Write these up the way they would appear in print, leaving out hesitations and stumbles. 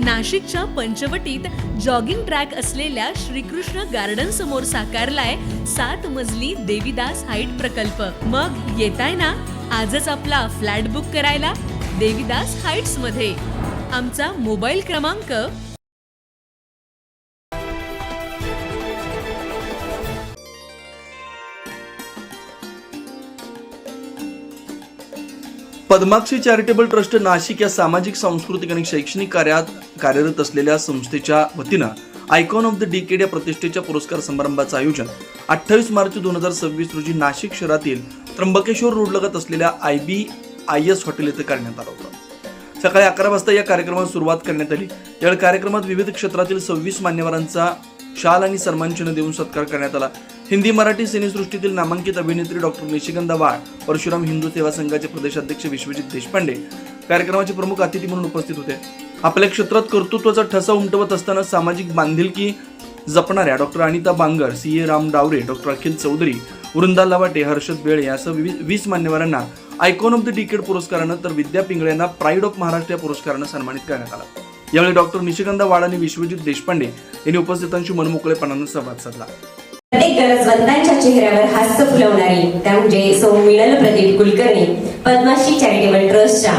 नाशिकच्या पंचवटीत jogging track असलेल्या Shrikrishna garden समोर साकारलाय 7 मजली देवीदास हाईट प्रकल्प। मग येताय ना आजच आपला फ्लॅट बुक करायला देवीदास हाईट्स मध्ये। आमचा मोबाईल क्रमांक पद्माक्षी चॅरिटेबल ट्रस्ट नाशिक या सामाजिक, सांस्कृतिक आणि शैक्षणिक कार्यात कार्यरत असलेल्या संस्थेच्या वतीनं आयकॉन ऑफ द डिकेड या प्रतिष्ठेच्या पुरस्कार समारंभाचं आयोजन 28 मार्च 2026 रोजी नाशिक शहरातील त्र्यंबकेश्वर रोडलगत असलेल्या IBIS हॉटेल येथे करण्यात आलं होतं। सकाळी 11 वाजता या कार्यक्रमास सुरुवात करण्यात आली। यावेळी कार्यक्रमात विविध क्षेत्रातील 26 मान्यवरांचा शाल आणि सन्मानचिन्ह देऊन सत्कार करण्यात आला। हिंदी मराठी सिनेसृष्टीतील नामांकित अभिनेत्री डॉक्टर निशिगंधा वाळ, परशुराम हिंदू सेवा संघाचे प्रदेशाध्यक्ष विश्वजित देशपांडे कार्यक्रमाचे प्रमुख अतिथी म्हणून उपस्थित होते। आपल्या क्षेत्रात कर्तृत्वाचा ठसा उमटवत असताना सामाजिक बांधिलकी जपणाऱ्या doctor Anita Bangar, CA Ram Daware, doctor Akhil Chaudhari, Vrinda Lavate, Harshad Bele यासह 20 मान्यवरांना आयकॉन ऑफ द डिकेड पुरस्कारानं तर विद्या पिंगळे यांना प्राईड ऑफ महाराष्ट्र या पुरस्कारानं सन्मानित करण्यात आलं। यावेळी डॉक्टर निशिगंधा वाळ आणि विश्वजित देशपांडे यांनी उपस्थितांशी मनमोकळेपणाने संवाद साधला। प्रत्येक गरजवंतांच्या चेहऱ्यावर हास्य फुलवणारी त्या म्हणजे सौ मीनल प्रदीप कुलकर्णी, पद्माश्री चॅरिटेबल ट्रस्टच्या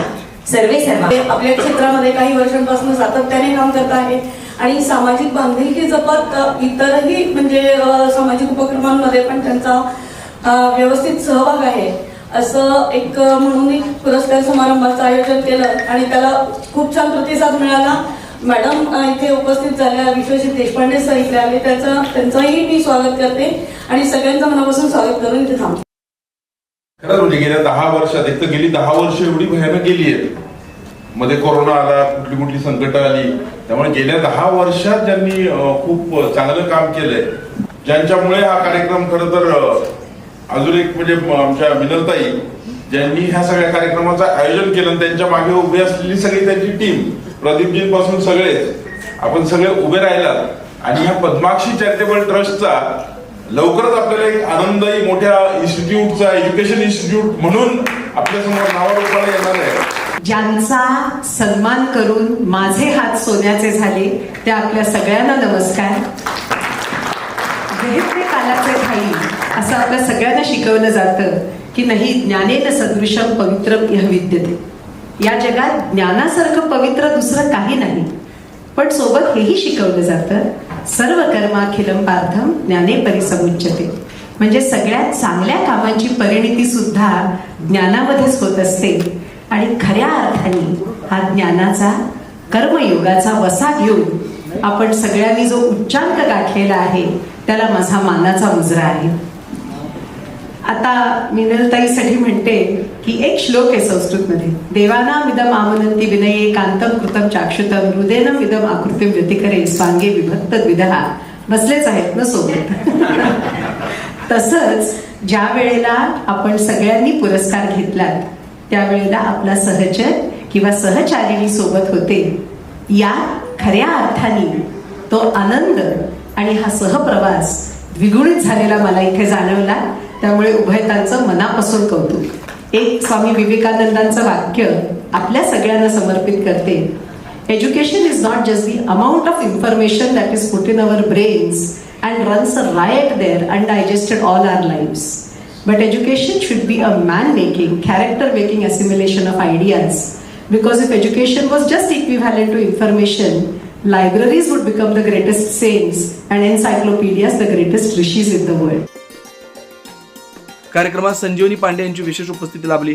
सर्वेसर्वा आपल्या क्षेत्रामध्ये काही वर्षांपासून सातत्याने काम करत आहेत आणि सामाजिक बांधिलकी जपत इतरही म्हणजे सामाजिक उपक्रमांमध्ये पण त्यांचा व्यवस्थित सहभाग आहे असं एक म्हणून एक पुरस्कार समारंभाचं आयोजन केलं आणि त्याला खूप छान प्रतिसाद मिळाला। मॅडम इथे उपस्थित झाल्या, विश्वजित देशपांडे सर इथे आले, त्यांचंही मी स्वागत करते आणि सगळ्यांचं मनापासून स्वागत करून इथे थांबते। खरंच म्हणजे गेल्या 10 वर्षात, एक तर गेली 10 वर्ष एवढी भयानक गेली आहेत, मध्ये कोरोना आला, कुठली संकट आली, त्यामुळे गेल्या 10 वर्षात ज्यांनी खूप चांगलं काम केलंय, ज्यांच्यामुळे हा कार्यक्रम खरं तर अजून एक म्हणजे आमच्या मिनलताई ज्यांनी ह्या सगळ्या कार्यक्रमाचं आयोजन केलं, त्यांच्या मागे उभी असलेली सगळी त्यांची टीम, प्रदीपजींपासून सगळेच आपण सगळे उभे राहिलात आणि ह्या पद्माक्षी चॅरिटेबल ट्रस्टचा लवकरच आपल्याला एक आनंददायी मोठ्या इन्स्टिट्यूटचा, एज्युकेशन इन्स्टिट्यूट म्हणून आपल्यासमोर नावारूपाला येणार आहे। ज्यांचा सन्मान करून माझे हात सोन्याचे झाले त्या आपल्या सगळ्यांना नमस्कार। गहित्रे कालाचे भाई असं आपल्या सगळ्यांना शिकवलं जातं की नाही ज्ञानेन सदृशम पवित्रम यह विद्यते। या जगात ज्ञानासारखं पवित्र दुसरं काही नाही, पण सोबत हेही शिकवलं जातं सर्व कर्माखिलम पार्थम ज्ञाने परिसमुच्यते, म्हणजे सगळ्यात चांगल्या कामांची परिणिती सुद्धा ज्ञानामध्येच होत असते आणि खऱ्या अर्थाने हा ज्ञानाचा कर्मयोगाचा वसा घेऊन आपण सगळ्यांनी जो उच्चांक गाठलेला आहे त्याला माझा मानाचा मुजरा आहे। आता मिनलताईसाठी म्हणते की एक श्लोक आहे संस्कृतमध्ये, देवानाम इदम आमनंती विनये कांतम कृतम चाक्षुतम हृदयनम इदम आकृतिम व्यतिकरे स्वांगे विभक्त द्विदहा। बसलेच आहेत ना सोबत। तसंच ज्या वेळेला आपण सगळ्यांनी पुरस्कार घेतलात त्यावेळेला आपला सहचर किंवा सहचारिणी सोबत होते, या खऱ्या अर्थाने तो आनंद आणि हा सहप्रवास द्विगुणित झालेला मला इथे जाणवला, त्यामुळे उभयतांचं मनापासून कौतुक। एक स्वामी विवेकानंदांचं वाक्य आपल्या सगळ्यांना समर्पित करते, education is not just the amount of information that is put in our brains and runs a riot there undigested all our lives, but education should be a man making, character making assimilation of ideas, because if education was just equivalent to information, libraries would become the greatest saints and encyclopedias the greatest rishis in the world. कार्यक्रमात संजीवनी पांडे यांची विशेष उपस्थिती लाभली।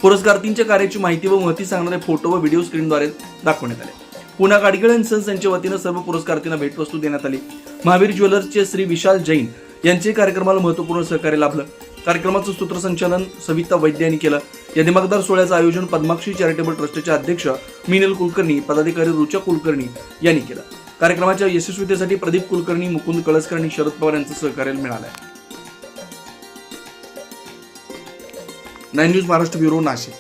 पुरस्कारार्थींच्या कार्याची माहिती व महती सांगणारे फोटो व व्हिडिओ स्क्रीनद्वारे दाखवण्यात आले। पुन्हा गाडगिळ अँड सन्स यांच्या वतीनं सर्व पुरस्कारार्थींना भेटवस्तू देण्यात आली। महावीर ज्वेलर्सचे श्री विशाल जैन यांचे कार्यक्रमाला महत्त्वपूर्ण सहकार्य लाभलं। कार्यक्रमाचं सूत्रसंचालन सविता वैद्य यांनी केलं। या दिमागदार सोहळ्याचं आयोजन पद्माक्षी चॅरिटेबल ट्रस्टचे अध्यक्ष मीनल कुलकर्णी, पदाधिकारी रुचा कुलकर्णी यांनी केलं। कार्यक्रमाच्या यशस्वीतेसाठी प्रदीप कुलकर्णी, मुकुंद कळसकर आणि शरद पवार यांचं सहकार्य मिळालं आहे। 9 न्यूज महाराष्ट्र ब्युरो, नाशिक।